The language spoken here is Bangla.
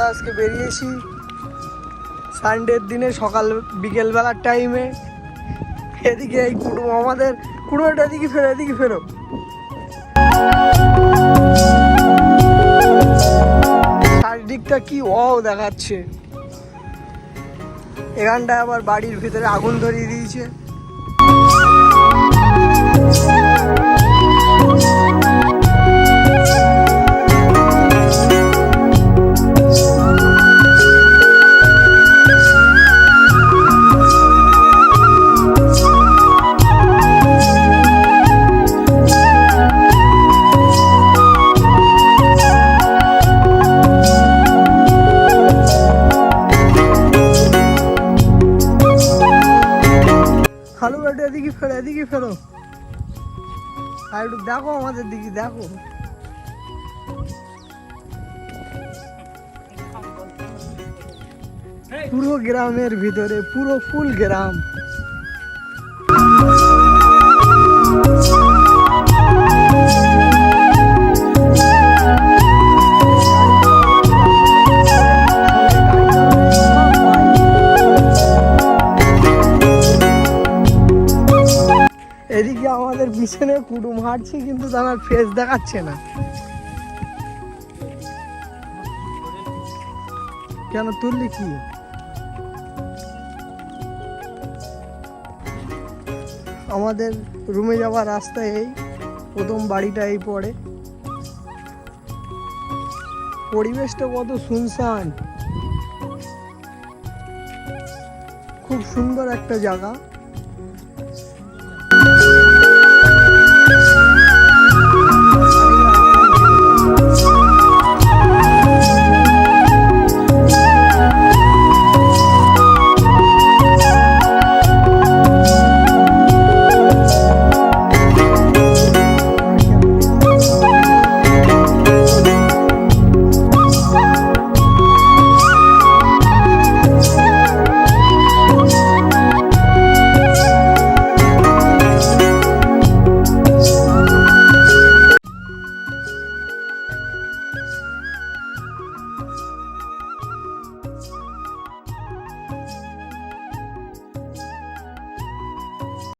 আমরা আজকে বেরিয়েছি সানডের দিনে সকাল বিকেলবেলার টাইমে। এদিকে এই কুটুম আমাদের কুটুমটা এদিকে ফেরো চারিদিকটা কি দেখাচ্ছে। এখানটায় আবার বাড়ির ভিতরে আগুন ধরিয়ে দিয়েছে। ভালো বেটা এদিকে ফেরো আর একটু দেখো আমাদের দিকে দেখো। পুরো গ্রামের ভিতরে পুরো ফুল গ্রাম। এদিকে আমাদের পিছনে কুটুম হাঁটছে কিন্তু আমার ফেস দেখাচ্ছে না কেন, তুললি কি? আমাদের রুমে যাওয়ার রাস্তায় এই প্রথম বাড়িটা এই পড়ে। পরিবেশটা কত শুনশান, খুব সুন্দর একটা জায়গা।